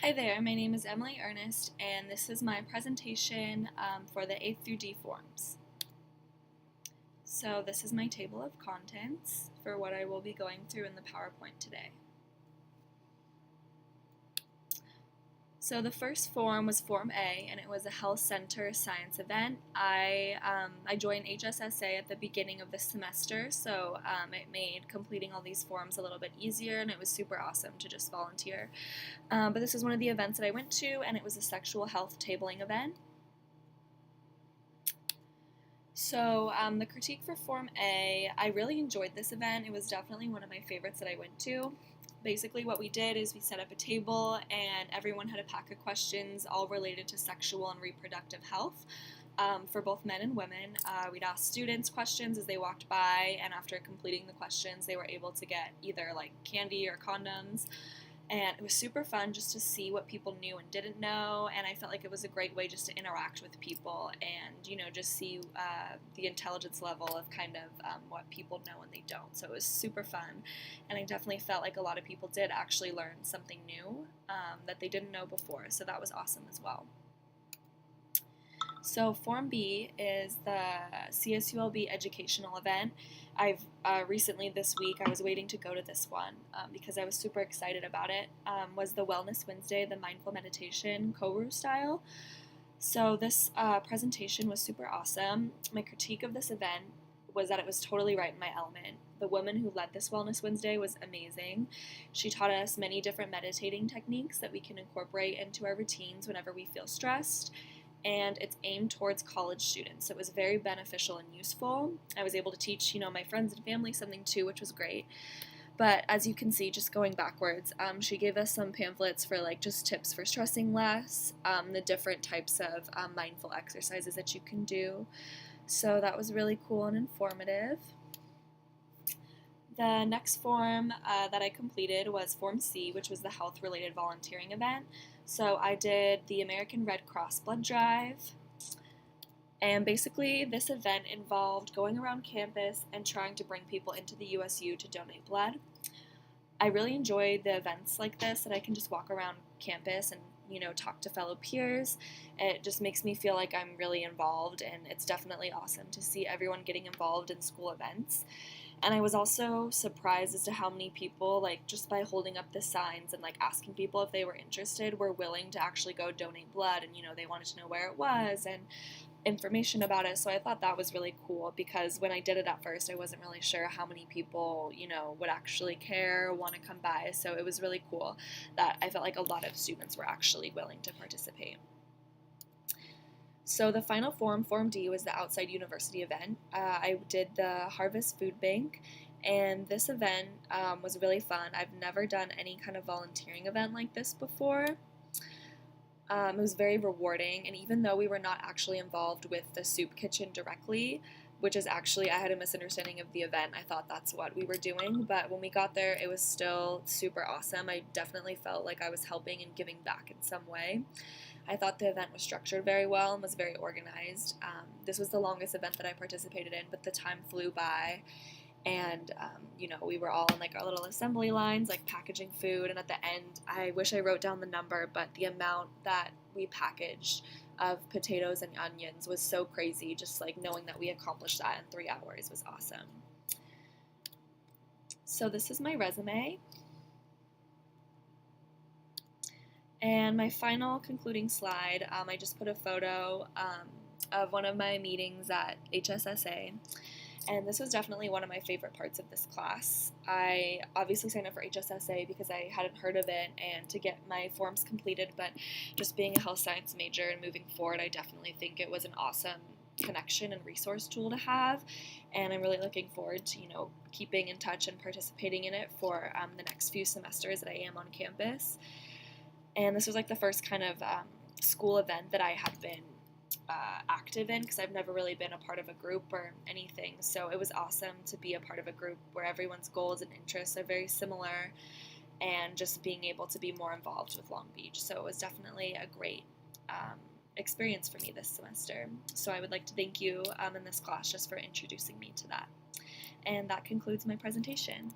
Hi there, my name is Emily Ernest, and this is my presentation for the A through D forms. So this is my table of contents for what I will be going through in the PowerPoint today. So the first form was Form A, and it was a health center science event. I joined HSSA at the beginning of the semester, so it made completing all these forms a little bit easier, and it was super awesome to just volunteer. But this was one of the events that I went to, and it was a sexual health tabling event. So the critique for Form A, I really enjoyed this event. It was definitely one of my favorites that I went to. Basically what we did is we set up a table and everyone had a pack of questions all related to sexual and reproductive health for both men and women. We'd ask students questions as they walked by, and after completing the questions they were able to get either like candy or condoms. And it was super fun just to see what people knew and didn't know, and I felt like it was a great way just to interact with people and, just see the intelligence level of kind of what people know and they don't. So it was super fun, and I definitely felt like a lot of people did actually learn something new that they didn't know before, so that was awesome as well. So Form B is the CSULB educational event. I've recently this week, I was waiting to go to this one because I was super excited about it, was the Wellness Wednesday, the mindful meditation Koru style. So this presentation was super awesome. My critique of this event was that it was totally right in my element. The woman who led this Wellness Wednesday was amazing. She taught us many different meditating techniques that we can incorporate into our routines whenever we feel stressed, and it's aimed towards college students. So it was very beneficial and useful. I was able to teach, my friends and family something too, which was great. But as you can see, just going backwards, she gave us some pamphlets for just tips for stressing less, the different types of mindful exercises that you can do. So that was really cool and informative. The next form that I completed was Form C, which was the health-related volunteering event. So I did the American Red Cross blood drive, and basically this event involved going around campus and trying to bring people into the USU to donate blood. I really enjoy the events like this, that I can just walk around campus and talk to fellow peers. It just makes me feel like I'm really involved, and it's definitely awesome to see everyone getting involved in school events. And I was also surprised as to how many people, just by holding up the signs and asking people if they were interested, were willing to actually go donate blood, and they wanted to know where it was and information about it. So I thought that was really cool, because when I did it at first I wasn't really sure how many people would actually care, want to come by. So it was really cool that I felt like a lot of students were actually willing to participate. So the final form, Form D, was the outside university event. I did the Harvest Food Bank, and this event was really fun. I've never done any kind of volunteering event like this before. It was very rewarding, and even though we were not actually involved with the soup kitchen directly, which is actually, I had a misunderstanding of the event. I thought that's what we were doing, but when we got there, it was still super awesome. I definitely felt like I was helping and giving back in some way. I thought the event was structured very well and was very organized. This was the longest event that I participated in, but the time flew by, and we were all in our little assembly lines, packaging food, and at the end, I wish I wrote down the number, but the amount that we packaged of potatoes and onions was so crazy. Just knowing that we accomplished that in 3 hours was awesome. So this is my resume. And my final concluding slide, I just put a photo of one of my meetings at HSSA, and this was definitely one of my favorite parts of this class. I obviously signed up for HSSA because I hadn't heard of it and to get my forms completed, but just being a health science major and moving forward, I definitely think it was an awesome connection and resource tool to have, and I'm really looking forward to keeping in touch and participating in it for the next few semesters that I am on campus. And this was the first kind of school event that I have been active in, because I've never really been a part of a group or anything. So it was awesome to be a part of a group where everyone's goals and interests are very similar, and just being able to be more involved with Long Beach. So it was definitely a great experience for me this semester. So I would like to thank you in this class just for introducing me to that. And that concludes my presentation.